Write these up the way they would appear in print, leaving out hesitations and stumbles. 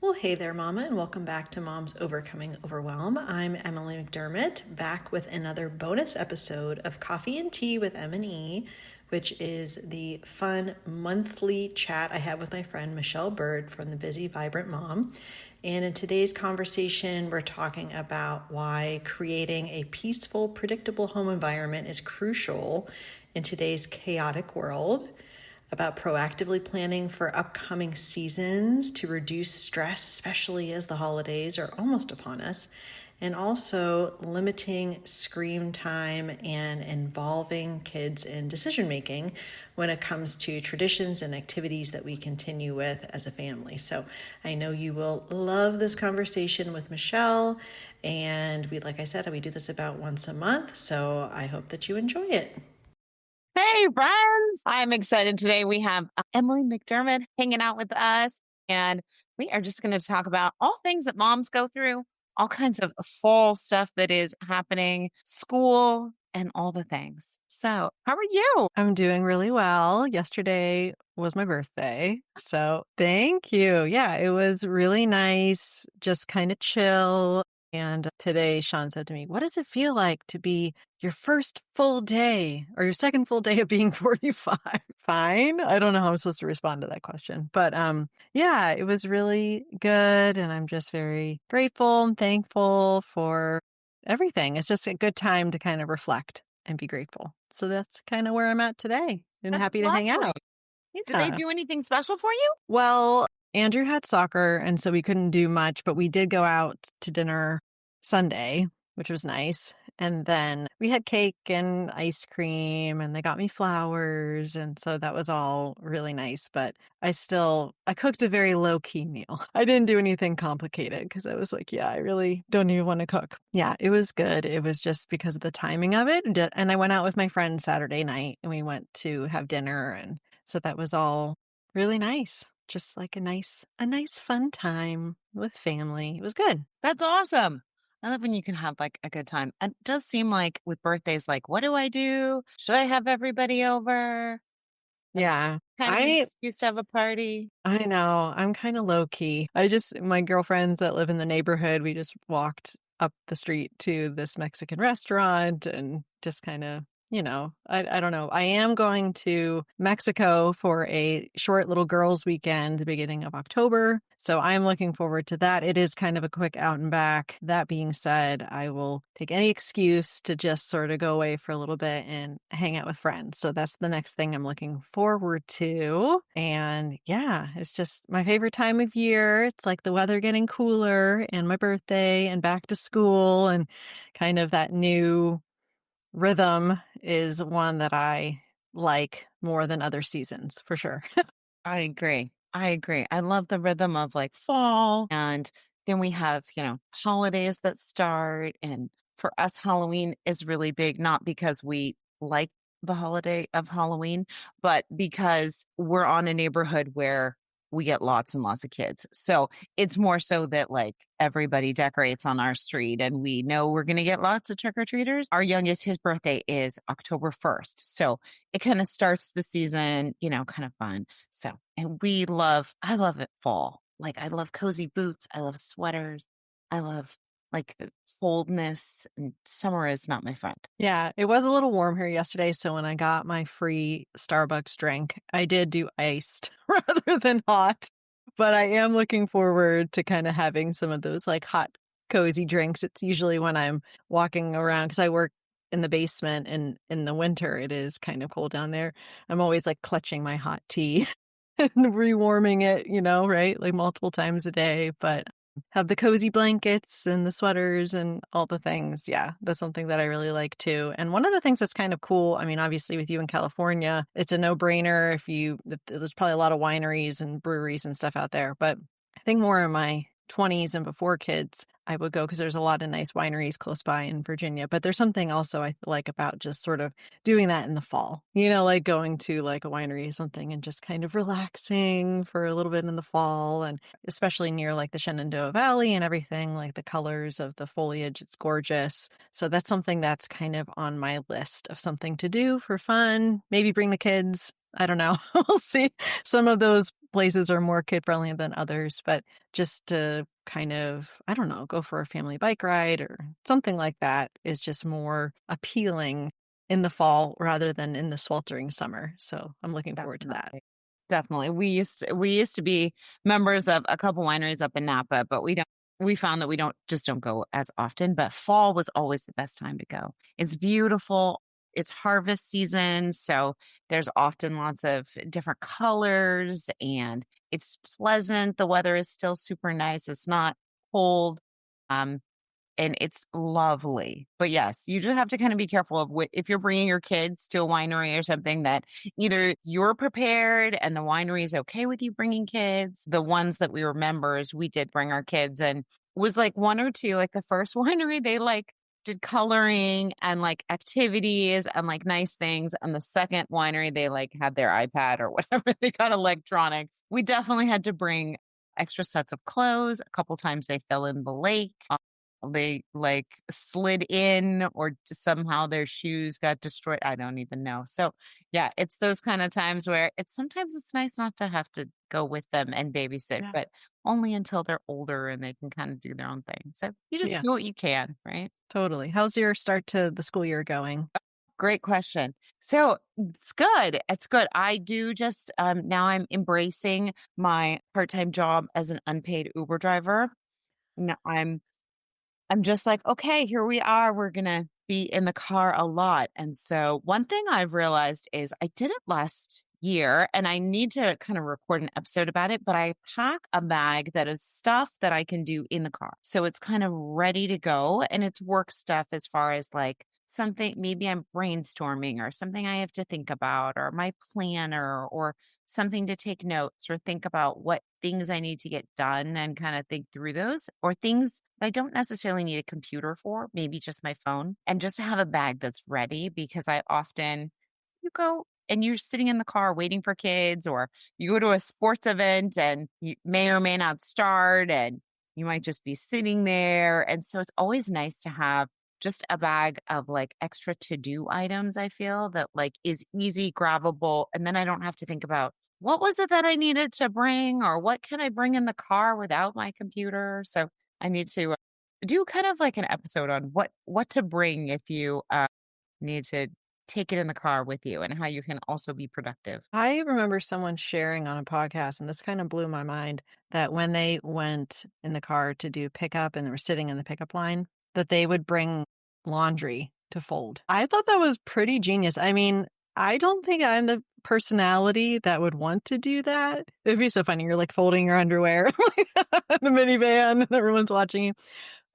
Well, hey there, Mama, and welcome back to Mom's Overcoming Overwhelm. I'm Emily McDermott, back with another bonus episode of Coffee and Tea with M&E, which is the fun monthly chat I have with my friend Michelle Byrd from the Busy Vibrant Mom. And in today's conversation, we're talking about why creating a peaceful, predictable home environment is crucial in today's chaotic world, about proactively planning for upcoming seasons to reduce stress, especially as the holidays are almost upon us, and also limiting screen time and involving kids in decision making when it comes to traditions and activities that we continue with as a family. So I know you will love this conversation with Michelle. And like I said, we do this about once a month. So I hope that you enjoy it. Hey, friends. I'm excited today. We have Emily McDermott hanging out with us, and we are just going to talk about all things that moms go through, all kinds of fall stuff that is happening, school, and all the things. So, how are you? I'm doing really well. Yesterday was my birthday. So thank you. Yeah, it was really nice, just kind of chill. And today, Sean said to me, "What does it feel like to be your first full day or your second full day of being 45?" Fine. I don't know how I'm supposed to respond to that question. But yeah, it was really good. And I'm just very grateful and thankful for everything. It's just a good time to kind of reflect and be grateful. So that's kind of where I'm at today and That's happy to hang lovely. out. Did they Yeah. do anything special for you? Well, Andrew had soccer, and so we couldn't do much, but we did go out to dinner Sunday, which was nice. And then we had cake and ice cream, and they got me flowers. And so that was all really nice. But I cooked a very low key meal. I didn't do anything complicated because I was like, yeah, I really don't even want to cook. Yeah, it was good. It was just because of the timing of it. And I went out with my friend Saturday night and we went to have dinner. And so that was all really nice. Just like a nice fun time with family. It was good. That's awesome. I love when you can have like a good time. It does seem like with birthdays, like, what do I do? Should I have everybody over? Yeah. Kind of an excuse to have a party. I know. I'm kind of low key. My girlfriends that live in the neighborhood, we just walked up the street to this Mexican restaurant and just kind of, I don't know. I am going to Mexico for a short little girls' weekend, the beginning of October. So I'm looking forward to that. It is kind of a quick out and back. That being said, I will take any excuse to just sort of go away for a little bit and hang out with friends. So that's the next thing I'm looking forward to. And yeah, it's just my favorite time of year. It's like the weather getting cooler and my birthday and back to school, and kind of that new rhythm is one that I like more than other seasons for sure. I agree. I agree. I love the rhythm of like fall, and then we have, holidays that start. And for us, Halloween is really big, not because we like the holiday of Halloween, but because we're on a neighborhood where we get lots and lots of kids. So it's more so that like everybody decorates on our street and we know we're going to get lots of trick or treaters. Our youngest, his birthday is October 1st. So it kind of starts the season, kind of fun. So, and I love it fall. Like I love cozy boots. I love sweaters. I love like the coldness, and summer is not my friend. Yeah, it was a little warm here yesterday. So when I got my free Starbucks drink, I did do iced rather than hot. But I am looking forward to kind of having some of those like hot, cozy drinks. It's usually when I'm walking around because I work in the basement, and in the winter it is kind of cold down there. I'm always like clutching my hot tea and rewarming it, right? Like multiple times a day. But have the cozy blankets and the sweaters and all the things. Yeah, that's something that I really like too. And one of the things that's kind of cool, I mean, obviously with you in California, it's a no-brainer there's probably a lot of wineries and breweries and stuff out there. But I think more in my 20s and before kids, I would go because there's a lot of nice wineries close by in Virginia. But there's something also I like about just sort of doing that in the fall, like going to like a winery or something and just kind of relaxing for a little bit in the fall. And especially near like the Shenandoah Valley and everything, like the colors of the foliage, it's gorgeous. So that's something that's kind of on my list of something to do for fun. Maybe bring the kids. I don't know. We'll see. Some of those places are more kid friendly than others, but just to kind of, I don't know, go for a family bike ride or something like that is just more appealing in the fall rather than in the sweltering summer. So I'm looking forward to that. Definitely. Definitely. We used to be members of a couple wineries up in Napa, but we found that we don't go as often, but fall was always the best time to go. It's beautiful. It's harvest season, so there's often lots of different colors and it's pleasant. The weather is still super nice. It's not cold. Um, and it's lovely. But yes, you just have to kind of be careful of if you're bringing your kids to a winery or something that either you're prepared and the winery is okay with you bringing kids. The ones that we were members, we did bring our kids and was like one or two, like the first winery, they like did coloring and like activities and like nice things. And the second winery, they like had their iPad or whatever. They got electronics. We definitely had to bring extra sets of clothes. A couple times they fell in the lake. They like slid in or somehow their shoes got destroyed. I don't even know. So yeah, it's those kind of times where sometimes it's nice not to have to go with them and babysit, Yeah. but only until they're older and they can kind of do their own thing. So you just Yeah, do what you can, right? totally. How's your start to the school year going? Great question. So it's good. It's good. I do just now I'm embracing my part-time job as an unpaid Uber driver. No, I'm just like, okay, here we are. We're going to be in the car a lot. And so one thing I've realized is I did it last year and I need to kind of record an episode about it, but I pack a bag that is stuff that I can do in the car. So it's kind of ready to go and it's work stuff as far as like something, maybe I'm brainstorming or something I have to think about or my planner or something to take notes or think about what things I need to get done and kind of think through those or things I don't necessarily need a computer for, maybe just my phone and just to have a bag that's ready because I often you go and you're sitting in the car waiting for kids or you go to a sports event and you may or may not start and you might just be sitting there. And so it's always nice to have just a bag of like extra to-do items, I feel that like is easy, grabbable. And then I don't have to think about what was it that I needed to bring or what can I bring in the car without my computer? So I need to do kind of like an episode on what to bring if you need to take it in the car with you and how you can also be productive. I remember someone sharing on a podcast, and this kind of blew my mind, that when they went in the car to do pickup and they were sitting in the pickup line, that they would bring laundry to fold. I thought that was pretty genius. I mean, I don't think I'm the personality that would want to do that. It'd be so funny. You're like folding your underwear in the minivan and everyone's watching you.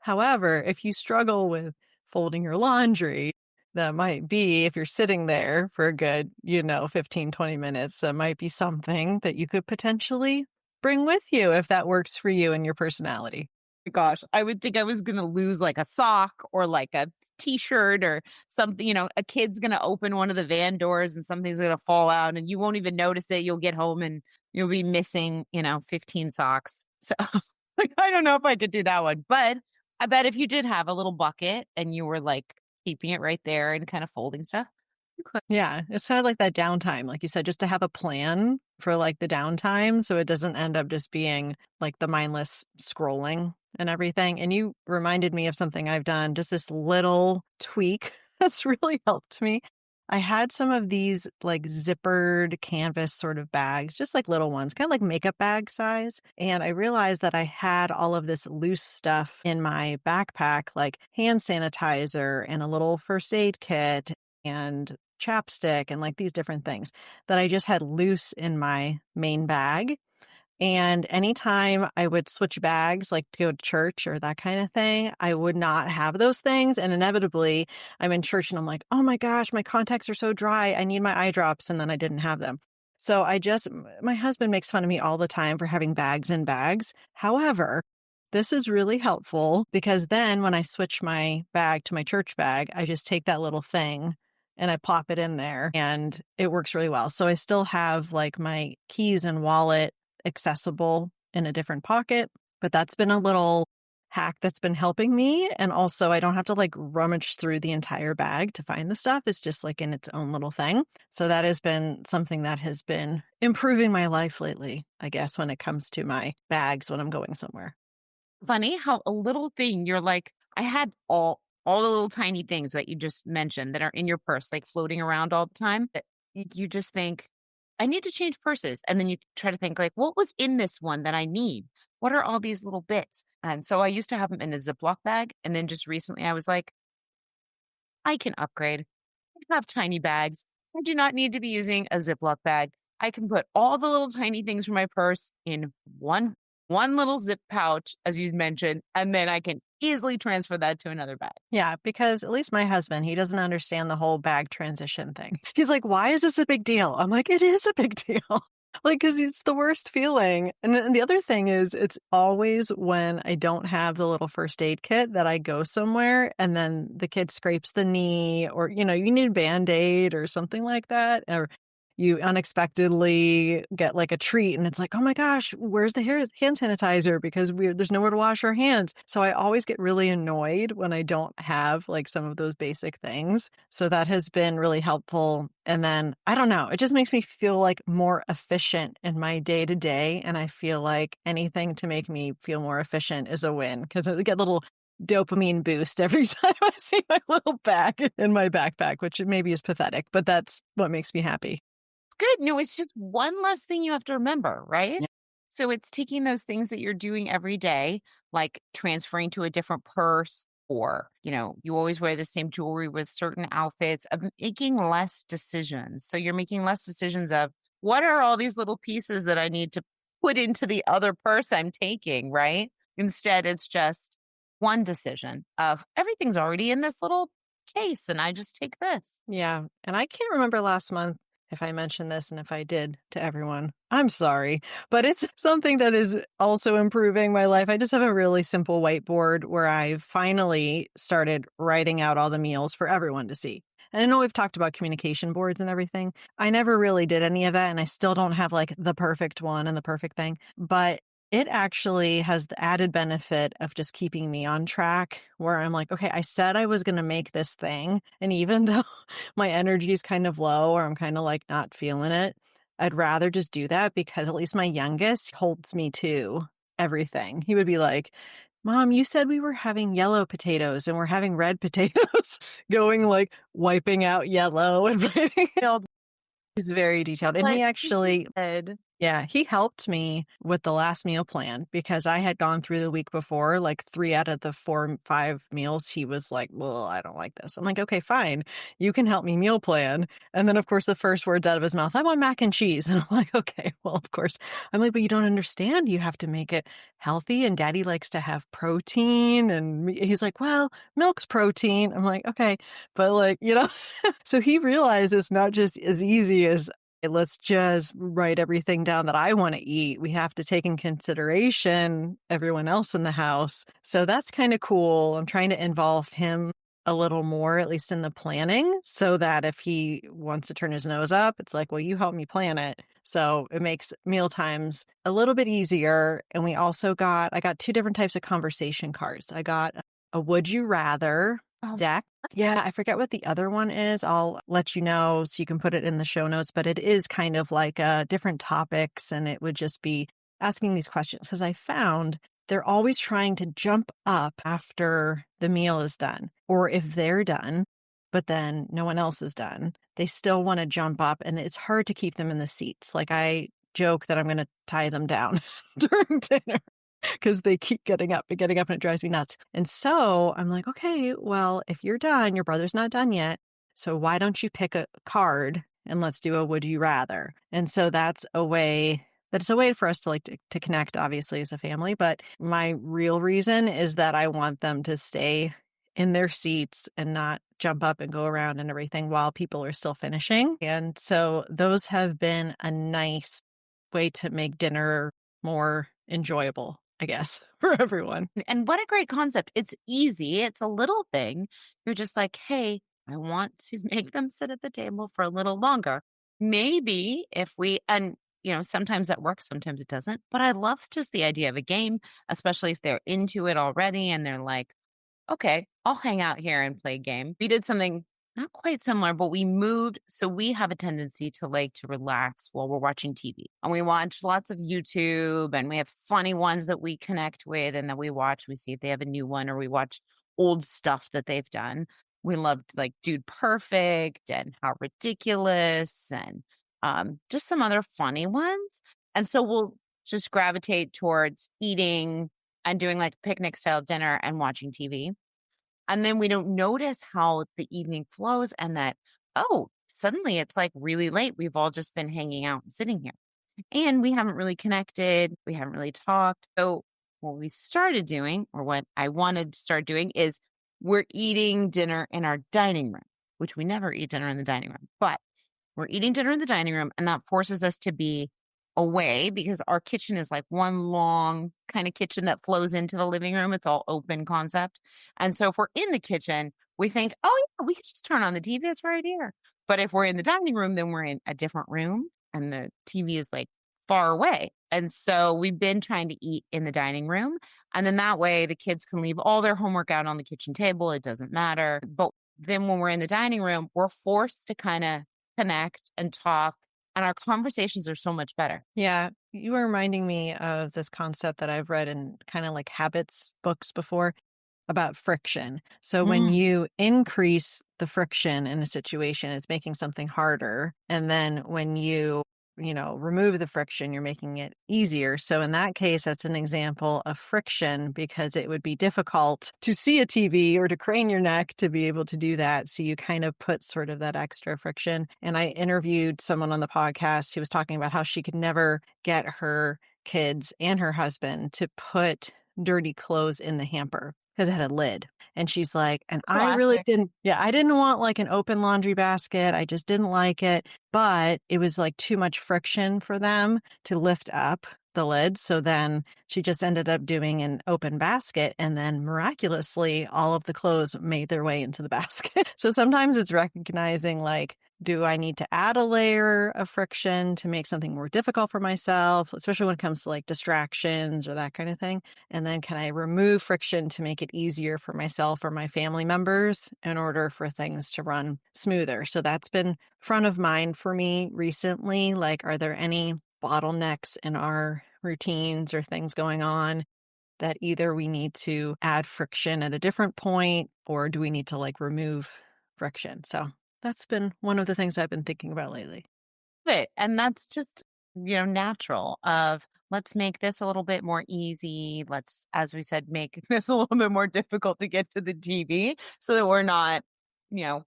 However, if you struggle with folding your laundry, that might be if you're sitting there for a good, 15, 20 minutes, that might be something that you could potentially bring with you if that works for you and your personality. Gosh, I would think I was going to lose like a sock or like a t-shirt or something, a kid's going to open one of the van doors and something's going to fall out and you won't even notice it. You'll get home and you'll be missing, 15 socks. So like, I don't know if I could do that one, but I bet if you did have a little bucket and you were like keeping it right there and kind of folding stuff, you could. Yeah, it's kind of like that downtime, like you said, just to have a plan for like the downtime so it doesn't end up just being like the mindless scrolling and everything. And you reminded me of something I've done, just this little tweak that's really helped me. I had some of these like zippered canvas sort of bags, just like little ones, kind of like makeup bag size. And I realized that I had all of this loose stuff in my backpack, like hand sanitizer and a little first aid kit and chapstick and like these different things that I just had loose in my main bag. And anytime I would switch bags, like to go to church or that kind of thing, I would not have those things. And inevitably, I'm in church and I'm like, oh my gosh, my contacts are so dry. I need my eye drops. And then I didn't have them. So my husband makes fun of me all the time for having bags in bags. However, this is really helpful because then when I switch my bag to my church bag, I just take that little thing and I pop it in there and it works really well. So I still have like my keys and wallet accessible in a different pocket, but that's been a little hack that's been helping me. And also, I don't have to like rummage through the entire bag to find the stuff. It's just like in its own little thing. So that has been something that has been improving my life lately, I guess, when it comes to my bags when I'm going somewhere. Funny how a little thing you're like, I had all the little tiny things that you just mentioned that are in your purse, like floating around all the time. That you just think, I need to change purses. And then you try to think like, what was in this one that I need? What are all these little bits? And so I used to have them in a Ziploc bag. And then just recently I was like, I can upgrade. I have tiny bags. I do not need to be using a Ziploc bag. I can put all the little tiny things from my purse in one little zip pouch, as you mentioned, and then I can easily transfer that to another bag. Yeah, because at least my husband, he doesn't understand the whole bag transition thing. He's like, why is this a big deal? I'm like, it is a big deal. Like, because it's the worst feeling. And then the other thing is, it's always when I don't have the little first aid kit that I go somewhere and then the kid scrapes the knee or, you need a Band-Aid or something like that. Or you unexpectedly get like a treat and it's like, oh my gosh, where's the hand sanitizer? Because there's nowhere to wash our hands. So I always get really annoyed when I don't have like some of those basic things. So that has been really helpful. And then I don't know, it just makes me feel like more efficient in my day to day. And I feel like anything to make me feel more efficient is a win because I get a little dopamine boost every time I see my little bag in my backpack, which maybe is pathetic, but that's what makes me happy. Good. No, it's just one less thing you have to remember, right? Yeah. So it's taking those things that you're doing every day, like transferring to a different purse, or, you always wear the same jewelry with certain outfits, of making less decisions. So you're making less decisions of what are all these little pieces that I need to put into the other purse I'm taking, right? Instead, it's just one decision of everything's already in this little case and I just take this. Yeah. And I can't remember last month if I mentioned this, and if I did to everyone, I'm sorry. But it's something that is also improving my life. I just have a really simple whiteboard where I finally started writing out all the meals for everyone to see. And I know we've talked about communication boards and everything. I never really did any of that, and I still don't have like the perfect one and the perfect thing. But it actually has the added benefit of just keeping me on track where I'm like, okay, I said I was going to make this thing. And even though my energy is kind of low or I'm kind of like not feeling it, I'd rather just do that because at least my youngest holds me to everything. He would be like, Mom, you said we were having yellow potatoes and we're having red potatoes, going like wiping out yellow and writing. He's very detailed. And he But actually, good. yeah, he helped me with the last meal plan because I had gone through the week before, like 3 out of the 4, 5 meals. He was like, well, I don't like this. I'm like, okay, fine. You can help me meal plan. And then, of course, the first words out of his mouth, I want mac and cheese. And I'm like, okay, well, of course. I'm like, but you don't understand. You have to make it healthy. And daddy likes to have protein. And he's like, well, milk's protein. I'm like, okay. But like, so he realized it's not just as easy as let's just write everything down that I want to eat. We have to take in consideration everyone else in the house. So that's kind of cool. I'm trying to involve him a little more, at least in the planning, so that if he wants to turn his nose up, it's like, well, you help me plan it. So it makes meal times a little bit easier. And I got 2 different types of conversation cards. I got a would you rather deck. Yeah, I forget what the other one is. I'll let you know so you can put it in the show notes, but it is kind of like different topics and it would just be asking these questions because I found they're always trying to jump up after the meal is done or if they're done, but then no one else is done. They still want to jump up and it's hard to keep them in the seats. Like I joke that I'm going to tie them down during dinner because they keep getting up and it drives me nuts. And so I'm like, okay, well, if you're done, your brother's not done yet. So why don't you pick a card and let's do a would you rather? And so that's a way for us to to connect, obviously, as a family. But my real reason is that I want them to stay in their seats and not jump up and go around and everything while people are still finishing. And so those have been a nice way to make dinner more enjoyable, I guess, for everyone. And what a great concept. It's easy. It's a little thing. You're just like, hey, I want to make them sit at the table for a little longer. Maybe if we, and sometimes that works, sometimes it doesn't. But I love just the idea of a game, especially if they're into it already and they're like, okay, I'll hang out here and play a game. We did something not quite similar, but we moved. So we have a tendency to like to relax while we're watching TV. And we watch lots of YouTube and we have funny ones that we connect with and that we watch. We see if they have a new one or we watch old stuff that they've done. We loved like Dude Perfect and How Ridiculous and just some other funny ones. And so we'll just gravitate towards eating and doing like picnic style dinner and watching TV. And then we don't notice how the evening flows and that, oh, suddenly it's like really late. We've all just been hanging out and sitting here and we haven't really connected. We haven't really talked. So what we started doing, or what I wanted to start doing, is we're eating dinner in our dining room, which we never eat dinner in the dining room, but we're eating dinner in the dining room. And that forces us to be away because our kitchen is like one long kind of kitchen that flows into the living room. It's all open concept. And so if we're in the kitchen, we think, oh, yeah, we could just turn on the TV. It's right here. But if we're in the dining room, then we're in a different room and the TV is like far away. And so we've been trying to eat in the dining room. And then that way the kids can leave all their homework out on the kitchen table. It doesn't matter. But then when we're in the dining room, we're forced to kind of connect and talk. And our conversations are so much better. Yeah, you were reminding me of this concept that I've read in kind of like habits books before about friction. So when you increase the friction in a situation, it's making something harder. And then when you remove the friction, you're making it easier. So in that case, that's an example of friction because it would be difficult to see a TV or to crane your neck to be able to do that. So you kind of put sort of that extra friction. And I interviewed someone on the podcast who was talking about how she could never get her kids and her husband to put dirty clothes in the hamper because it had a lid. And she's like, and I really Classic. I didn't want like an open laundry basket. I just didn't like it. But it was like too much friction for them to lift up the lid. So then she just ended up doing an open basket. And then miraculously, all of the clothes made their way into the basket. So sometimes it's recognizing like, do I need to add a layer of friction to make something more difficult for myself, especially when it comes to like distractions or that kind of thing? And then can I remove friction to make it easier for myself or my family members in order for things to run smoother? So that's been front of mind for me recently. Like, are there any bottlenecks in our routines or things going on that either we need to add friction at a different point or do we need to like remove friction? So that's been one of the things I've been thinking about lately. It. And that's just, natural of let's make this a little bit more easy. Let's, as we said, make this a little bit more difficult to get to the TV so that we're not,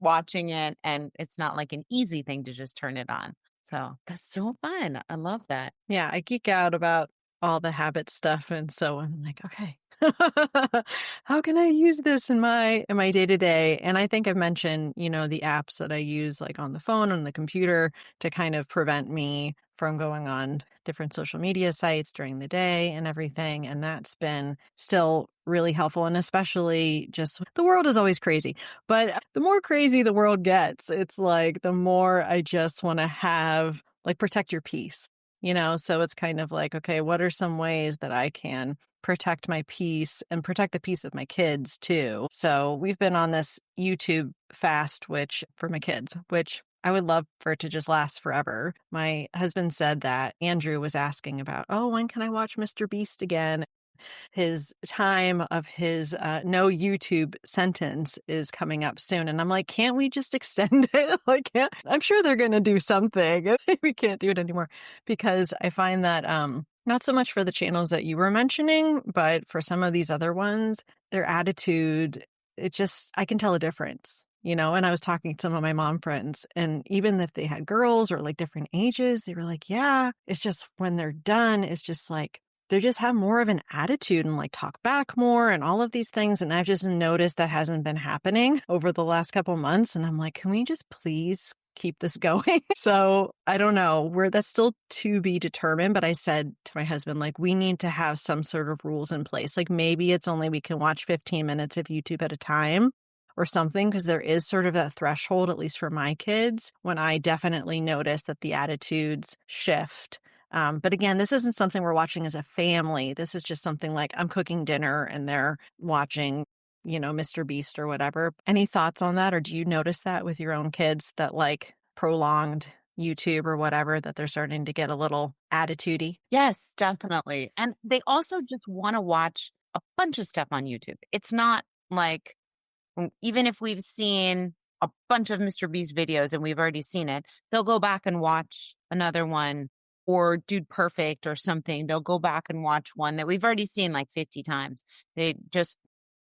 watching it and it's not like an easy thing to just turn it on. So that's so fun. I love that. Yeah, I geek out about all the habit stuff. And so I'm like, okay, how can I use this in my day to day? And I think I've mentioned, the apps that I use like on the phone, on the computer to kind of prevent me from going on different social media sites during the day and everything. And that's been still really helpful. And especially just the world is always crazy, but the more crazy the world gets, it's like the more I just want to have like protect your peace. So it's kind of like, okay, what are some ways that I can protect my peace and protect the peace of my kids too? So we've been on this YouTube fast, which for my kids, which I would love for it to just last forever. My husband said that Andrew was asking about, oh, when can I watch Mr. Beast again? His time of his no YouTube sentence is coming up soon. And I'm like, can't we just extend it? I'm sure they're going to do something. We can't do it anymore because I find that not so much for the channels that you were mentioning, but for some of these other ones, their attitude, I can tell a difference. And I was talking to some of my mom friends, and even if they had girls or like different ages, they were like, yeah, it's just when they're done, it's just like, they just have more of an attitude and like talk back more and all of these things. And I've just noticed that hasn't been happening over the last couple months. And I'm like, can we just please keep this going? So I don't know, that's still to be determined. But I said to my husband, like, we need to have some sort of rules in place. Like maybe it's only we can watch 15 minutes of YouTube at a time or something, because there is sort of that threshold, at least for my kids, when I definitely notice that the attitudes shift. But again, this isn't something we're watching as a family. This is just something like I'm cooking dinner and they're watching, Mr. Beast or whatever. Any thoughts on that? Or do you notice that with your own kids that like prolonged YouTube or whatever, that they're starting to get a little attitudey? Yes, definitely. And they also just want to watch a bunch of stuff on YouTube. It's not like, even if we've seen a bunch of Mr. Beast videos and we've already seen it, they'll go back and watch another one, or Dude Perfect or something. They'll go back and watch one that we've already seen like 50 times. They just,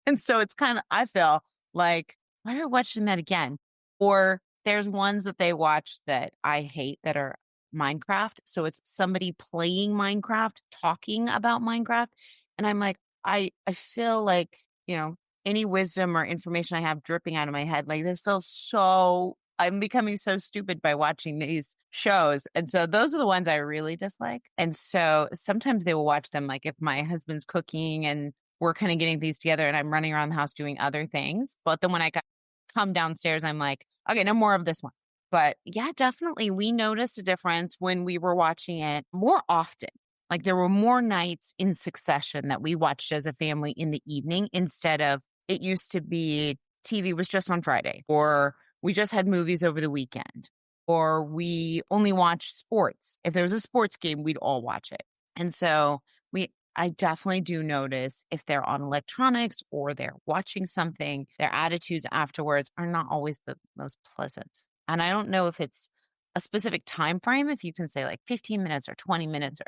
and so it's kind of, I feel like, why are you watching that again? Or there's ones that they watch that I hate that are Minecraft. So it's somebody playing Minecraft, talking about Minecraft. And I'm like, I feel like, any wisdom or information I have dripping out of my head, like this feels so, I'm becoming so stupid by watching these shows. And so those are the ones I really dislike. And so sometimes they will watch them, like if my husband's cooking and we're kind of getting these together and I'm running around the house doing other things. But then when I come downstairs, I'm like, okay, no more of this one. But yeah, definitely. We noticed a difference when we were watching it more often. Like there were more nights in succession that we watched as a family in the evening, instead of, it used to be TV was just on Friday, or we just had movies over the weekend, or we only watched sports. If there was a sports game, we'd all watch it. And so I definitely do notice if they're on electronics or they're watching something, their attitudes afterwards are not always the most pleasant. And I don't know if it's a specific time frame, if you can say like 15 minutes or 20 minutes or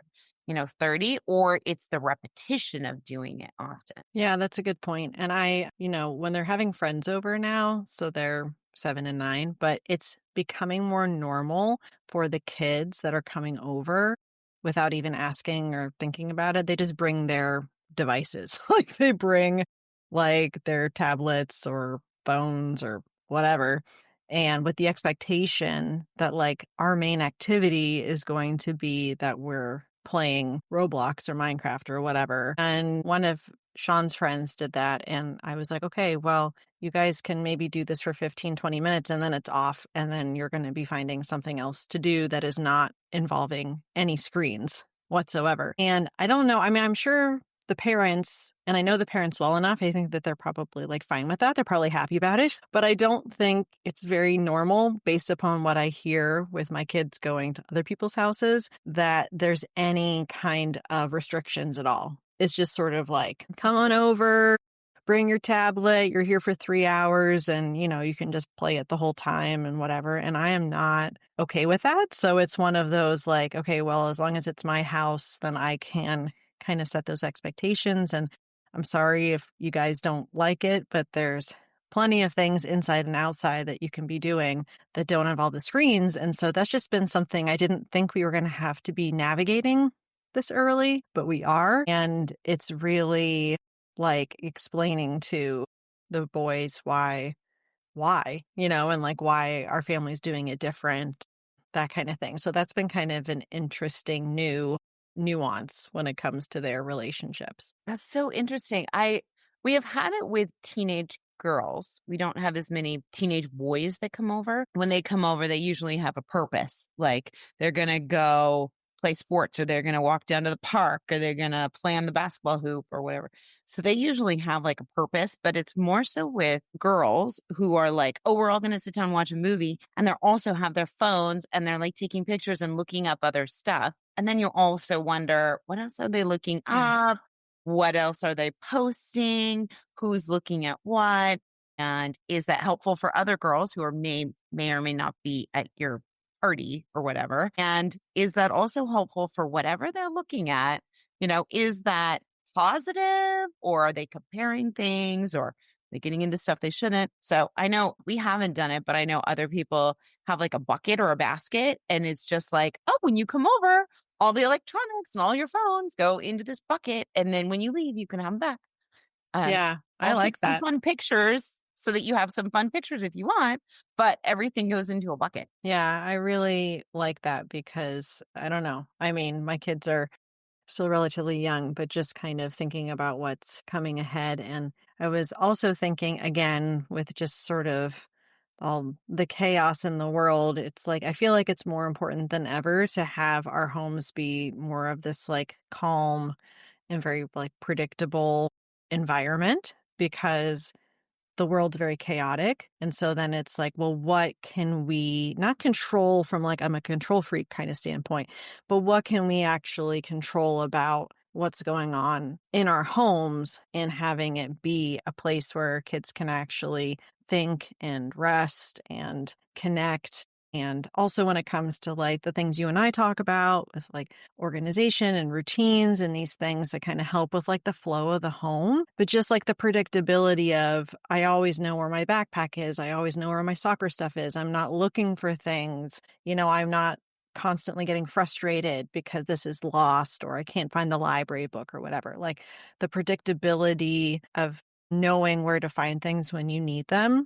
30, or it's the repetition of doing it often. Yeah, that's a good point. And when they're having friends over now, so they're 7 and 9, but it's becoming more normal for the kids that are coming over without even asking or thinking about it. They just bring their devices. Like they bring like their tablets or phones or whatever. And with the expectation that like our main activity is going to be that we're playing Roblox or Minecraft or whatever. And one of Sean's friends did that. And I was like, okay, well, you guys can maybe do this for 15, 20 minutes and then it's off. And then you're going to be finding something else to do that is not involving any screens whatsoever. And I don't know. I mean, I'm sure the parents, and I know the parents well enough, I think that they're probably like fine with that. They're probably happy about it. But I don't think it's very normal based upon what I hear with my kids going to other people's houses that there's any kind of restrictions at all. It's just sort of like, come on over, bring your tablet, you're here for 3 hours and, you can just play it the whole time and whatever. And I am not okay with that. So it's one of those like, okay, well, as long as it's my house, then I can kind of set those expectations. And I'm sorry if you guys don't like it, but there's plenty of things inside and outside that you can be doing that don't involve the screens. And so that's just been something I didn't think we were going to have to be navigating this early, but we are. And it's really like explaining to the boys and like why our family's doing it different, that kind of thing. So that's been kind of an interesting new nuance when it comes to their relationships. That's so interesting. We have had it with teenage girls. We don't have as many teenage boys that come over. When they come over, they usually have a purpose. Like they're going to go play sports, or they're going to walk down to the park, or they're going to play on the basketball hoop or whatever. So they usually have like a purpose, but it's more so with girls who are like, oh, we're all going to sit down and watch a movie. And they also have their phones and they're like taking pictures and looking up other stuff. And then you also wonder, what else are they looking up? What else are they posting? Who's looking at what? And is that helpful for other girls who may or may not be at your party or whatever? And is that also helpful for whatever they're looking at? Is that positive, or are they comparing things, or are they getting into stuff they shouldn't? So I know we haven't done it, but I know other people have like a bucket or a basket, and it's just like, oh, when you come over, all the electronics and all your phones go into this bucket. And then when you leave, you can have them back. And Yeah, I I'll take like some that. fun pictures so that you have some fun pictures if you want, but everything goes into a bucket. Yeah, I really like that because I don't know. I mean, my kids are still relatively young, but just kind of thinking about what's coming ahead. And I was also thinking again with just sort of all the chaos in the world, it's like I feel like it's more important than ever to have our homes be more of this like calm and very like predictable environment, because the world's very chaotic. And so then it's like, well, what can we not control from like I'm a control freak kind of standpoint, but what can we actually control about what's going on in our homes and having it be a place where kids can actually think and rest and connect. And also when it comes to like the things you and I talk about with like organization and routines and these things that kind of help with like the flow of the home, but just like the predictability of I always know where my backpack is. I always know where my soccer stuff is. I'm not looking for things. I'm not constantly getting frustrated because this is lost or I can't find the library book or whatever. Like the predictability of knowing where to find things when you need them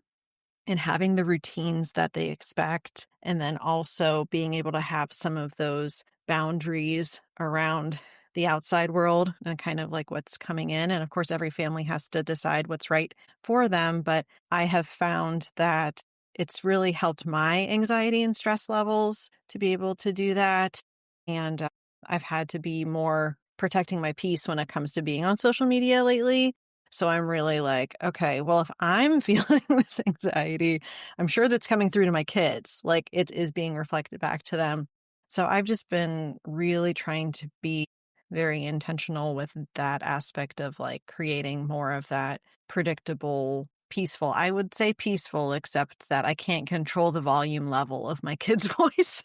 and having the routines that they expect. And then also being able to have some of those boundaries around the outside world and kind of like what's coming in. And of course, every family has to decide what's right for them. But I have found that it's really helped my anxiety and stress levels to be able to do that. And I've had to be more protecting my peace when it comes to being on social media lately. So I'm really like, okay, well, if I'm feeling this anxiety, I'm sure that's coming through to my kids. Like it is being reflected back to them. So I've just been really trying to be very intentional with that aspect of like creating more of that predictable, peaceful. I would say peaceful, except that I can't control the volume level of my kids' voice.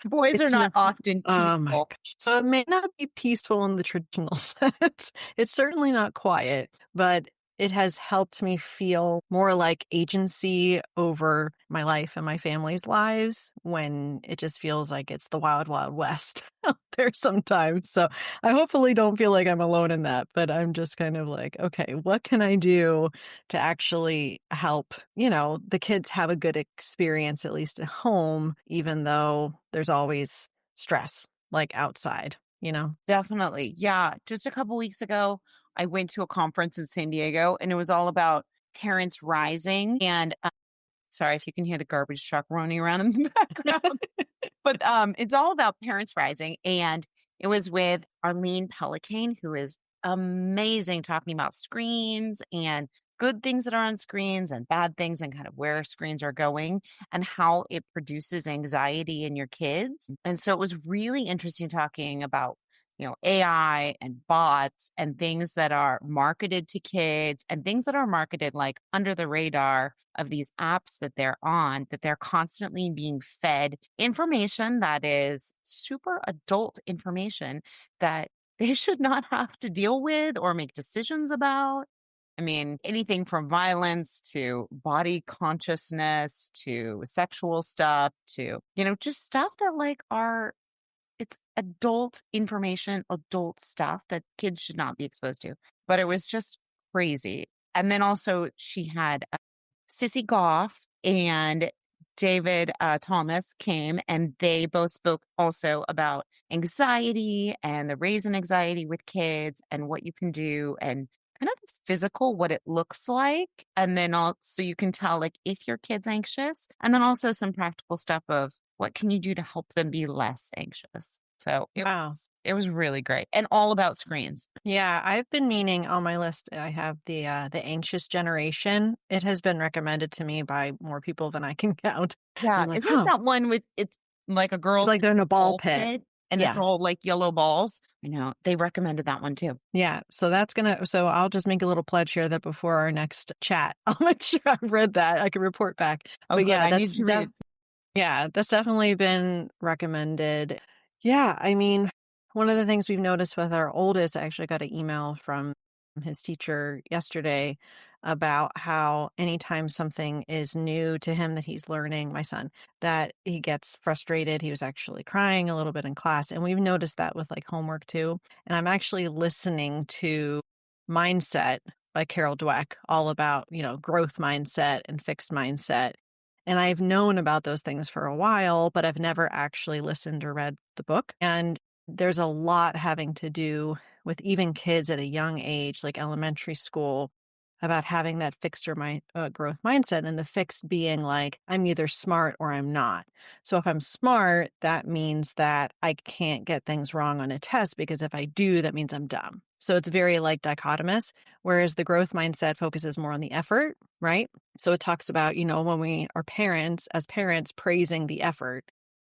Boys are It's not not. often Oh my peaceful. gosh. So it may not be peaceful in the traditional sense. It's certainly not quiet, but it has helped me feel more like agency over my life and my family's lives when it just feels like it's the wild, wild west out there sometimes. So I hopefully don't feel like I'm alone in that, but I'm just kind of like, okay, what can I do to actually help, the kids have a good experience, at least at home, even though there's always stress like outside. Definitely. Yeah. Just a couple weeks ago, I went to a conference in San Diego and it was all about parents rising. And sorry if you can hear the garbage truck running around in the background. But it's all about parents rising. And it was with Arlene Pelican, who is amazing talking about screens and good things that are on screens and bad things and kind of where screens are going and how it produces anxiety in your kids. And so it was really interesting talking about AI and bots and things that are marketed to kids and things that are marketed like under the radar of these apps that they're on, that they're constantly being fed information that is super adult information that they should not have to deal with or make decisions about. I mean, anything from violence to body consciousness to sexual stuff to, just stuff that like it's adult information, adult stuff that kids should not be exposed to. But it was just crazy. And then also she had Sissy Goff and David Thomas came and they both spoke also about anxiety and the raising anxiety with kids and what you can do and kind of physical, what it looks like. And then also you can tell like if your kid's anxious and then also some practical stuff of what can you do to help them be less anxious. So Wow. it was really great and all about screens. Yeah, I've been meaning on my list. I have the anxious generation. It has been recommended to me by more people than I can count. And Yeah. I'm like, Isn't oh, that one with it's like a girl like they're in a ball ball pit. pit and it's Yeah. all like yellow balls? I know. They recommended that one too. Yeah. So I'll just make a little pledge here that before our next chat, I'll make sure I've read that. I can report back. Oh, But good. yeah, I need to read it. yeah, that's definitely been recommended. Yeah, I mean, one of the things we've noticed with our oldest, I actually got an email from his teacher yesterday about how anytime something is new to him that he's learning, my son, that he gets frustrated. He was actually crying a little bit in class. And we've noticed that with like homework too. And I'm actually listening to Mindset by Carol Dweck, all about, growth mindset and fixed mindset. And I've known about those things for a while, but I've never actually listened or read the book. And there's a lot having to do with even kids at a young age, like elementary school, about having that fixed or growth mindset, and the fixed being like, I'm either smart or I'm not. So if I'm smart, that means that I can't get things wrong on a test, because if I do, that means I'm dumb. So it's very like dichotomous, whereas the growth mindset focuses more on the effort, right? So it talks about, when we are parents, as parents, praising the effort,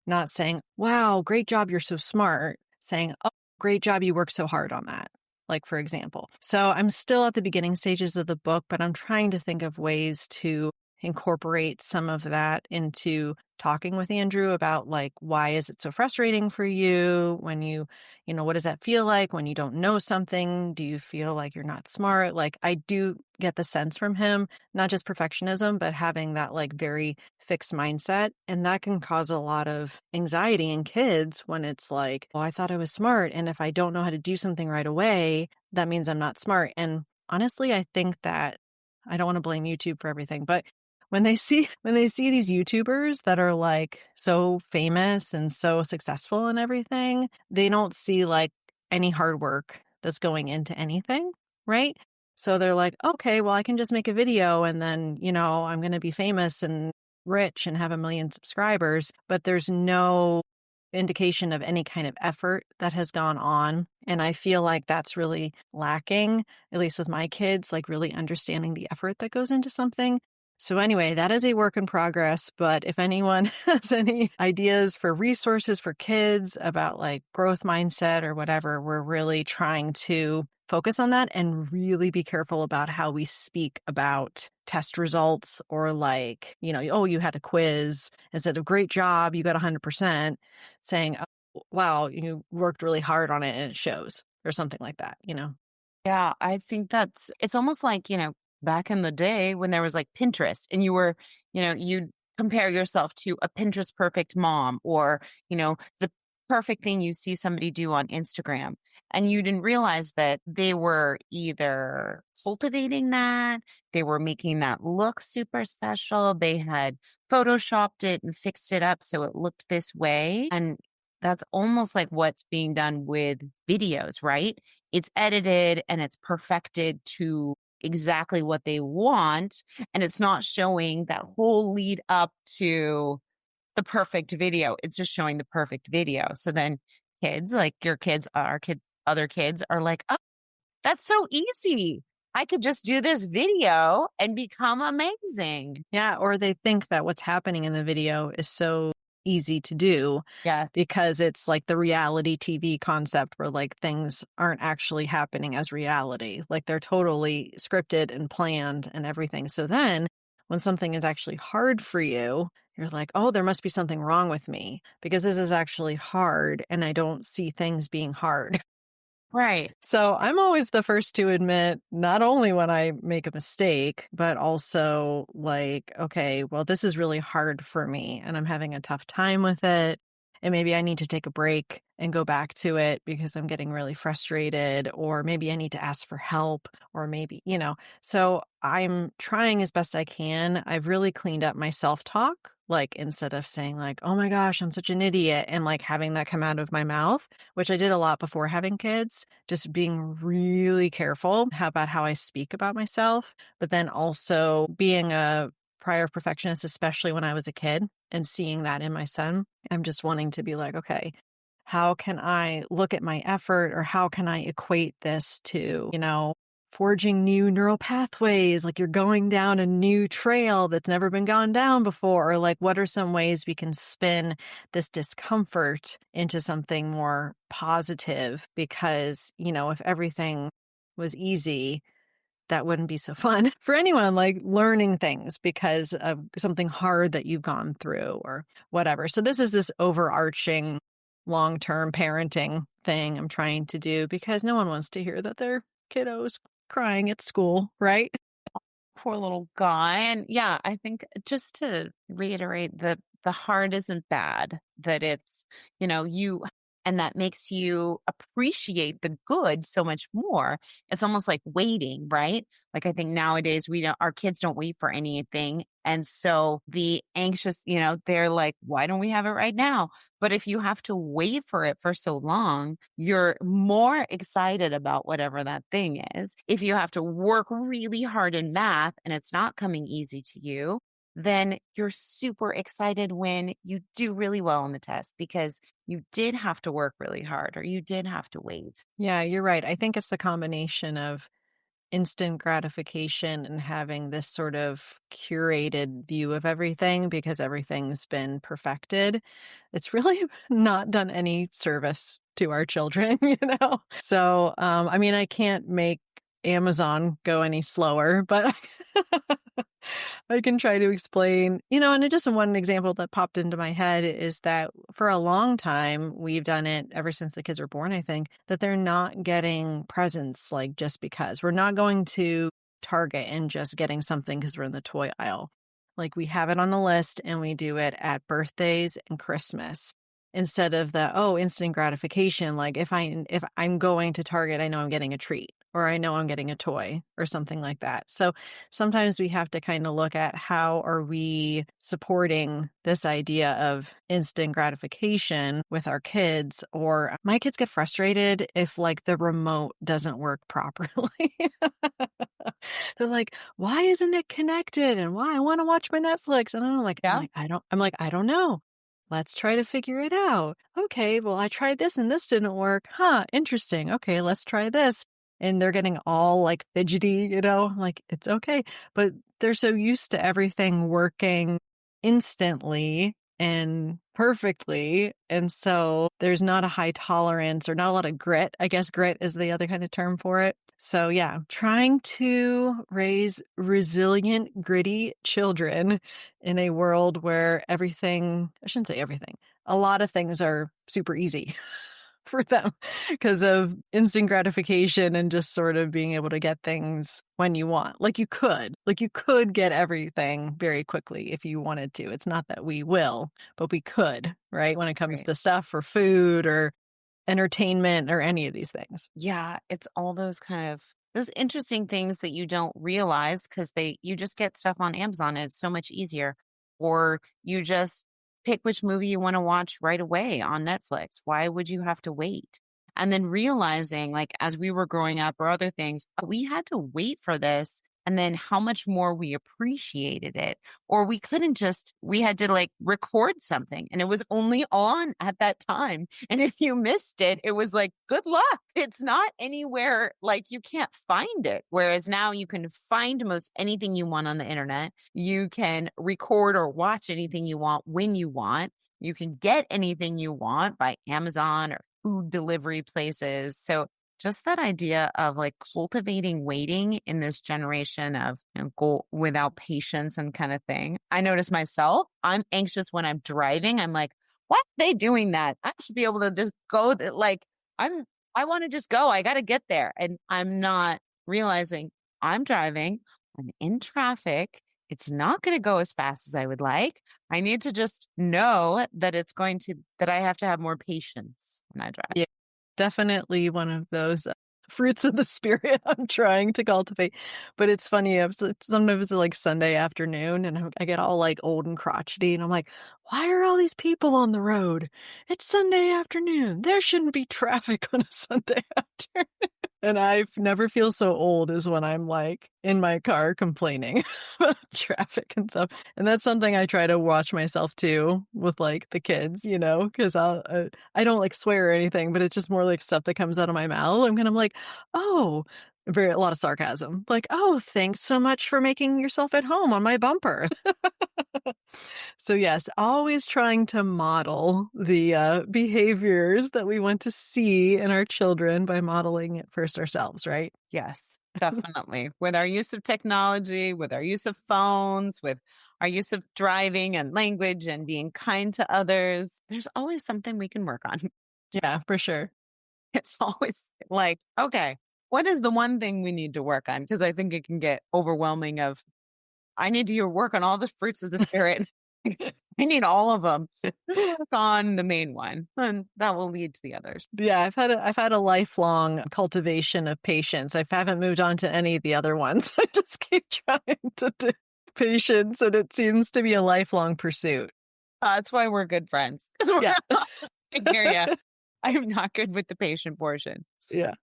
not saying, wow, great job, you're so smart, saying, oh, great job, you worked so hard on that. Like, for example. So I'm still at the beginning stages of the book, but I'm trying to think of ways to incorporate some of that into talking with Andrew about, like, why is it so frustrating for you when what does that feel like when you don't know something? Do you feel like you're not smart? Like, I do get the sense from him, not just perfectionism, but having that like very fixed mindset. And that can cause a lot of anxiety in kids when it's like, oh, I thought I was smart. And if I don't know how to do something right away, that means I'm not smart. And honestly, I think that I don't want to blame YouTube for everything, but when they see these YouTubers that are like so famous and so successful and everything, they don't see like any hard work that's going into anything, right? So they're like, okay, well, I can just make a video and then, I'm going to be famous and rich and have 1 million subscribers, but there's no indication of any kind of effort that has gone on. And I feel like that's really lacking, at least with my kids, like really understanding the effort that goes into something. So anyway, that is a work in progress. But if anyone has any ideas for resources for kids about like growth mindset or whatever, we're really trying to focus on that and really be careful about how we speak about test results, or like, oh, you had a quiz, instead of great job, you got 100%, saying, oh, wow, you worked really hard on it and it shows, or something like that. Yeah, I think it's almost like, back in the day when there was like Pinterest and you'd compare yourself to a Pinterest perfect mom, or, the perfect thing you see somebody do on Instagram. And you didn't realize that they were either cultivating that, they were making that look super special, they had photoshopped it and fixed it up so it looked this way. And that's almost like what's being done with videos, right? It's edited and it's perfected to exactly what they want. And it's not showing that whole lead up to the perfect video. It's just showing the perfect video. So then kids, like your kids, our kids, other kids are like, oh, that's so easy. I could just do this video and become amazing. Yeah, or they think that what's happening in the video is so easy to do Yeah. because it's like the reality TV concept where like things aren't actually happening as reality. Like they're totally scripted and planned and everything. So then when something is actually hard for you, you're like, oh, there must be something wrong with me because this is actually hard and I don't see things being hard. Right. So I'm always the first to admit, not only when I make a mistake, but also like, okay, well, this is really hard for me and I'm having a tough time with it. And maybe I need to take a break and go back to it because I'm getting really frustrated, or maybe I need to ask for help, or maybe. So I'm trying as best I can. I've really cleaned up my self-talk. Like instead of saying like, oh my gosh, I'm such an idiot, and like having that come out of my mouth, which I did a lot before having kids, just being really careful about how I speak about myself, but then also being a prior perfectionist, especially when I was a kid, and seeing that in my son. I'm just wanting to be like, okay, how can I look at my effort, or how can I equate this to, forging new neural pathways, like you're going down a new trail that's never been gone down before, or like what are some ways we can spin this discomfort into something more positive? Because, if everything was easy, that wouldn't be so fun for anyone, like learning things because of something hard that you've gone through or whatever. So this is this overarching long-term parenting thing I'm trying to do because no one wants to hear that their kiddo's crying at school, right? Poor little guy. And yeah, I think just to reiterate that the hard isn't bad, that it's, you And that makes you appreciate the good so much more. It's almost like waiting, right? Like I think nowadays our kids don't wait for anything. And so the anxious, they're like, why don't we have it right now? But if you have to wait for it for so long, you're more excited about whatever that thing is. If you have to work really hard in math and it's not coming easy to you, then you're super excited when you do really well on the test because you did have to work really hard or you did have to wait. Yeah, you're right. I think it's the combination of instant gratification and having this sort of curated view of everything because everything's been perfected. It's really not done any service to our children, you know? So, I mean, I can't make Amazon go any slower, but I can try to explain, and just one example that popped into my head is that for a long time, we've done it ever since the kids were born, I think, that they're not getting presents like just because. We're not going to Target and just getting something because we're in the toy aisle. Like we have it on the list and we do it at birthdays and Christmas instead of instant gratification. Like if I'm going to Target, I know I'm getting a treat or I know I'm getting a toy or something like that. So sometimes we have to kind of look at how are we supporting this idea of instant gratification with our kids, or my kids get frustrated if like the remote doesn't work properly. They're like, why isn't it connected? And why I want to watch my Netflix. And Yeah. I don't know. Let's try to figure it out. Okay, well, I tried this and this didn't work. Huh, interesting. Okay, let's try this. And they're getting all like fidgety, like it's okay. But they're so used to everything working instantly and perfectly. And so there's not a high tolerance or not a lot of grit. I guess grit is the other kind of term for it. So yeah, trying to raise resilient, gritty children in a world where I shouldn't say everything, a lot of things are super easy for them because of instant gratification and just sort of being able to get things when you want. Like you could get everything very quickly if you wanted to. It's not that we will, but we could, right? When it comes Right. to stuff for food or entertainment or any of these things. Yeah, it's all those interesting things that you don't realize because you just get stuff on Amazon and it's so much easier. Or you just pick which movie you want to watch right away on Netflix. Why would you have to wait? And then realizing, like, as we were growing up or other things, we had to wait for this. And then how much more we appreciated it. Or we had to like record something and it was only on at that time. And if you missed it, it was like, good luck. It's not anywhere, like you can't find it. Whereas now you can find most anything you want on the internet. You can record or watch anything you want when you want. You can get anything you want by Amazon or food delivery places. So just that idea of like cultivating waiting in this generation of go without patience and kind of thing. I notice myself, I'm anxious when I'm driving. I'm like, why are they doing that? I should be able to just go I want to just go. I got to get there. And I'm not realizing I'm driving. I'm in traffic. It's not going to go as fast as I would like. I need to just know that that I have to have more patience when I drive. Yeah, definitely one of those fruits of the spirit I'm trying to cultivate. But it's funny, sometimes it's like Sunday afternoon and I get all like old and crotchety and I'm like, why are all these people on the road? It's Sunday afternoon. There shouldn't be traffic on a Sunday afternoon. And I never feel so old as when I'm like in my car complaining about traffic and stuff. And that's something I try to watch myself too with like the kids, because I don't like swear or anything, but it's just more like stuff that comes out of my mouth. I'm like, oh, a lot of sarcasm. Like, oh, thanks so much for making yourself at home on my bumper. So yes, always trying to model the behaviors that we want to see in our children by modeling it first ourselves, right? Yes, definitely. With our use of technology, with our use of phones, with our use of driving and language and being kind to others, there's always something we can work on. Yeah, for sure. It's always like, okay, what is the one thing we need to work on? Because I think it can get overwhelming of, I need to work on all the fruits of the spirit. I need all of them. Just work on the main one, and that will lead to the others. Yeah, I've had a lifelong cultivation of patience. I haven't moved on to any of the other ones. I just keep trying to do patience, and it seems to be a lifelong pursuit. That's why we're good friends. 'Cause we're Yeah. I hear ya. I am not good with the patient portion. Yeah.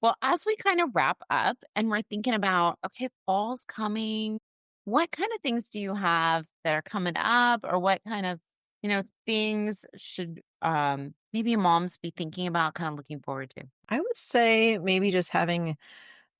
Well, as we kind of wrap up and we're thinking about, okay, fall's coming, what kind of things do you have that are coming up, or what kind of, things should maybe moms be thinking about, kind of looking forward to? I would say maybe just having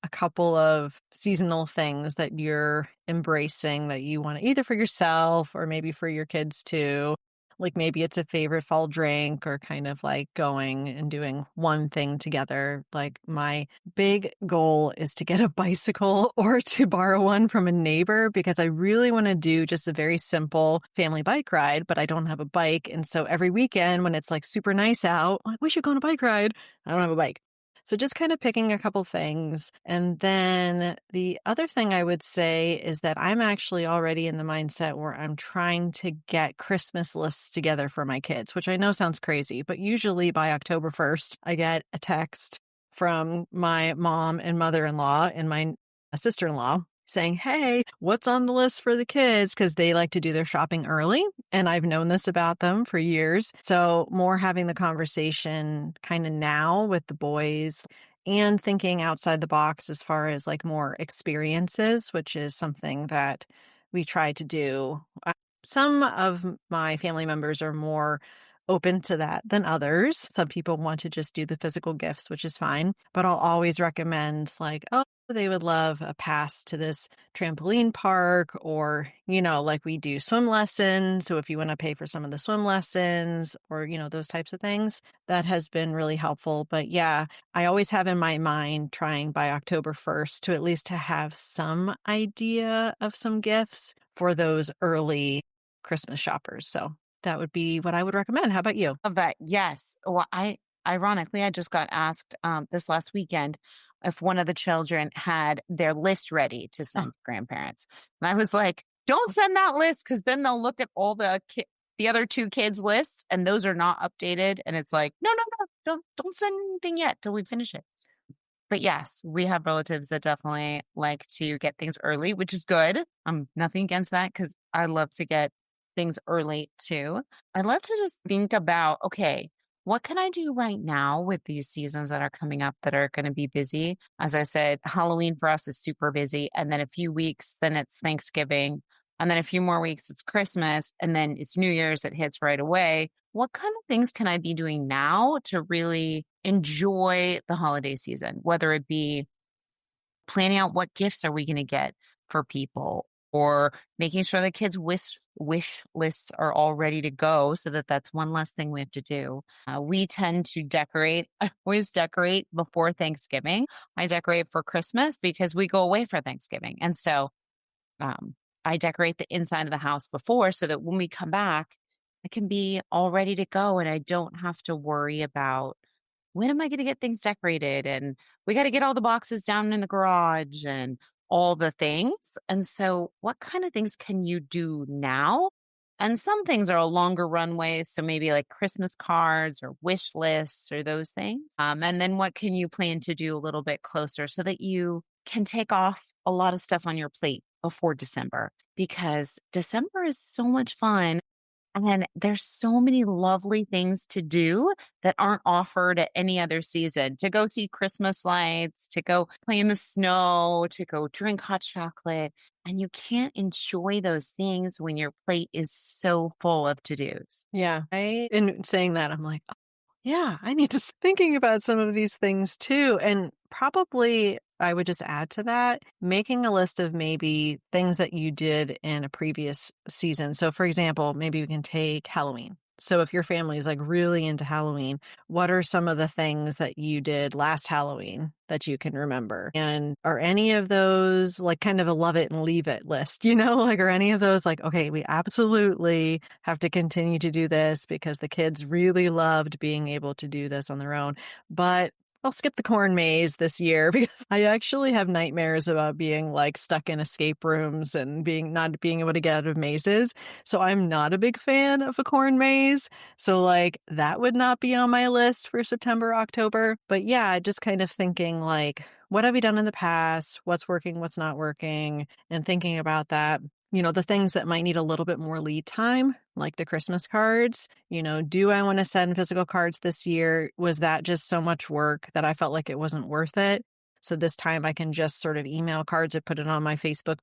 a couple of seasonal things that you're embracing that you want to either for yourself or maybe for your kids too. Like maybe it's a favorite fall drink or kind of like going and doing one thing together. Like my big goal is to get a bicycle or to borrow one from a neighbor because I really want to do just a very simple family bike ride, but I don't have a bike. And so every weekend when it's like super nice out, I'm like, we should go on a bike ride. I don't have a bike. So just kind of picking a couple things. And then the other thing I would say is that I'm actually already in the mindset where I'm trying to get Christmas lists together for my kids, which I know sounds crazy, but usually by October 1st, I get a text from my mom and mother-in-law and my sister-in-law saying, hey, what's on the list for the kids? Because they like to do their shopping early. And I've known this about them for years. So more having the conversation kind of now with the boys and thinking outside the box as far as like more experiences, which is something that we try to do. Some of my family members are more open to that than others. Some people want to just do the physical gifts, which is fine. But I'll always recommend like, oh, they would love a pass to this trampoline park or, like we do swim lessons. So if you want to pay for some of the swim lessons or, those types of things, that has been really helpful. But yeah, I always have in my mind trying by October 1st to at least to have some idea of some gifts for those early Christmas shoppers. So that would be what I would recommend. How about you? Of that, yes. Well, I just got asked this last weekend if one of the children had their list ready to send Oh, to grandparents. And I was like, don't send that list because then they'll look at all the other two kids' lists and those are not updated. And it's like, no, no, no, don't send anything yet till we finish it. But yes, we have relatives that definitely like to get things early, which is good. I'm nothing against that because I love to get things early too. I love to just think about, okay, what can I do right now with these seasons that are coming up that are going to be busy? As I said, Halloween for us is super busy. And then a few weeks, then it's Thanksgiving. And then a few more weeks, it's Christmas. And then it's New Year's that hits right away. What kind of things can I be doing now to really enjoy the holiday season? Whether it be planning out what gifts are we going to get for people or making sure the kids' wish lists are all ready to go so that that's one less thing we have to do. We tend to decorate. I always decorate before Thanksgiving. I decorate for Christmas because we go away for Thanksgiving. And so um, I decorate the inside of the house before so that when we come back, it can be all ready to go and I don't have to worry about when am I going to get things decorated? And we got to get all the boxes down in the garage and all the things. And so, what kind of things can you do now? And some things are a longer runway. So, maybe like Christmas cards or wish lists or those things. And then, what can you plan to do a little bit closer so that you can take off a lot of stuff on your plate before December? Because December is so much fun. And there's so many lovely things to do that aren't offered at any other season. To go see Christmas lights, to go play in the snow, to go drink hot chocolate. And you can't enjoy those things when your plate is so full of to-dos. yeah. In saying that, I'm like, yeah, I need to thinking about some of these things too. And probably I would just add to that, making a list of maybe things that you did in a previous season. So for example, maybe we can take Halloween. So if your family is like really into Halloween, what are some of the things that you did last Halloween that you can remember? And are any of those like kind of a love it and leave it list, like are any of those like, okay, we absolutely have to continue to do this because the kids really loved being able to do this on their own. But I'll skip the corn maze this year because I actually have nightmares about being like stuck in escape rooms and not being able to get out of mazes. So I'm not a big fan of a corn maze. So like that would not be on my list for September, October. But yeah, just kind of thinking like, what have we done in the past? What's working? What's not working? And thinking about that. The things that might need a little bit more lead time, like the Christmas cards. Do I want to send physical cards this year? Was that just so much work that I felt like it wasn't worth it? So this time I can just sort of email cards and put it on my Facebook,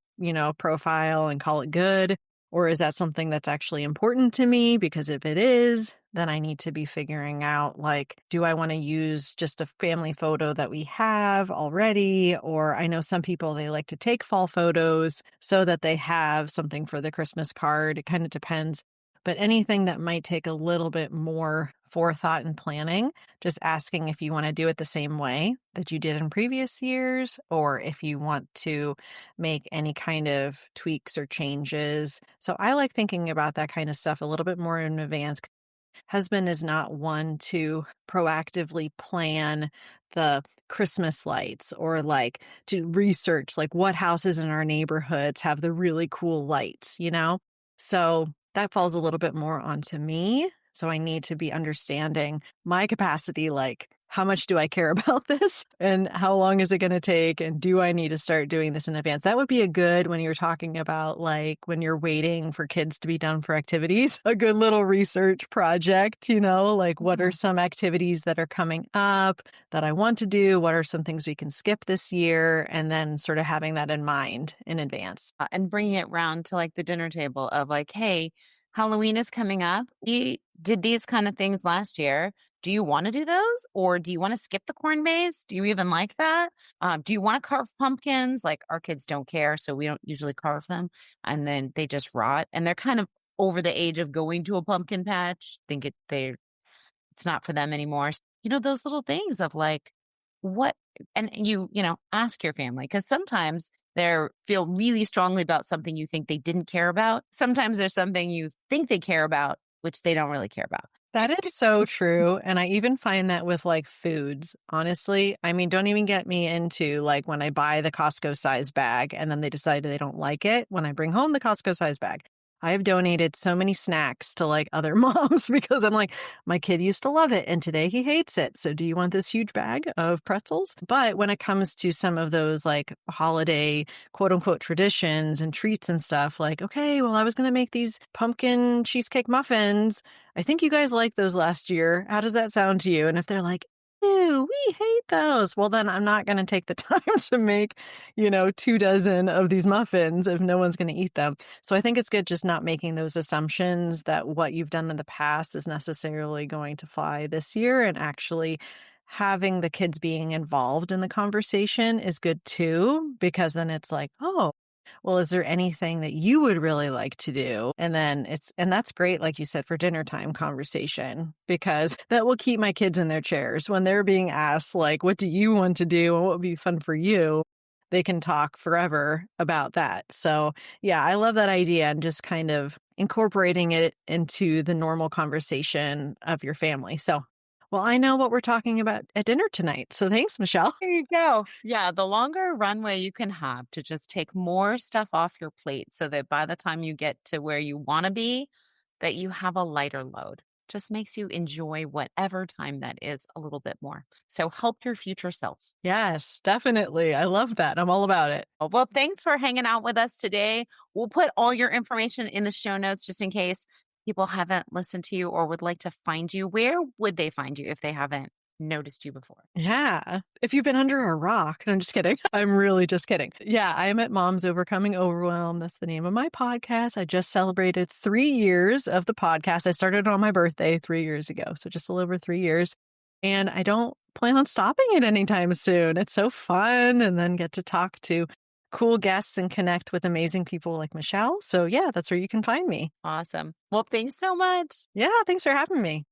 profile and call it good. Or is that something that's actually important to me? Because if it is, then I need to be figuring out, like, do I want to use just a family photo that we have already? Or I know some people, they like to take fall photos so that they have something for the Christmas card. It kind of depends. But anything that might take a little bit more forethought and planning, just asking if you want to do it the same way that you did in previous years, or if you want to make any kind of tweaks or changes. So I like thinking about that kind of stuff a little bit more in advance. Husband is not one to proactively plan the Christmas lights or like to research like what houses in our neighborhoods have the really cool lights. So that falls a little bit more onto me. So I need to be understanding my capacity, like how much do I care about this and how long is it going to take? And do I need to start doing this in advance? That would be a good when you're talking about like when you're waiting for kids to be done for activities, a good little research project, like what are some activities that are coming up that I want to do? What are some things we can skip this year? And then sort of having that in mind in advance. And bringing it round to like the dinner table of like, hey, Halloween is coming up. We did these kind of things last year. Do you want to do those? Or do you want to skip the corn maze? Do you even like that? Do you want to carve pumpkins? Like our kids don't care, so we don't usually carve them. And then they just rot. And they're kind of over the age of going to a pumpkin patch. It's not for them anymore. Those little things of like, what, and ask your family, because sometimes they feel really strongly about something you think they didn't care about. Sometimes there's something you think they care about, which they don't really care about. That is so true. And I even find that with like foods, honestly. I mean, don't even get me into like when I buy the Costco size bag and then they decide they don't like it when I bring home the Costco size bag. I have donated so many snacks to like other moms because I'm like, my kid used to love it and today he hates it. So do you want this huge bag of pretzels? But when it comes to some of those like holiday quote unquote traditions and treats and stuff, like, okay, well, I was going to make these pumpkin cheesecake muffins. I think you guys liked those last year. How does that sound to you? And if they're like, ew, we hate those. Well, then I'm not going to take the time to make, 24 of these muffins if no one's going to eat them. So I think it's good just not making those assumptions that what you've done in the past is necessarily going to fly this year, and actually having the kids being involved in the conversation is good too, because then it's like, oh, well, is there anything that you would really like to do? And that's great, like you said, for dinner time conversation, because that will keep my kids in their chairs when they're being asked, like, what do you want to do? And what would be fun for you? They can talk forever about that. So yeah, I love that idea, and just kind of incorporating it into the normal conversation of your family. So, well, I know what we're talking about at dinner tonight. So thanks, Michelle. There you go. Yeah, the longer runway you can have to just take more stuff off your plate so that by the time you get to where you want to be, that you have a lighter load. Just makes you enjoy whatever time that is a little bit more. So help your future self. Yes, definitely. I love that. I'm all about it. Well, thanks for hanging out with us today. We'll put all your information in the show notes just in case people haven't listened to you or would like to find you. Where would they find you if they haven't noticed you before? Yeah. If you've been under a rock. No, I'm just kidding. I'm really just kidding. Yeah, I am at Mom's Overcoming Overwhelm. That's the name of my podcast. I just celebrated 3 years of the podcast. I started on my birthday 3 years ago. So just a little over 3 years. And I don't plan on stopping it anytime soon. It's so fun. And then get to talk to cool guests and connect with amazing people like Michelle. So yeah, that's where you can find me. Awesome. Well, thanks so much. Yeah, thanks for having me.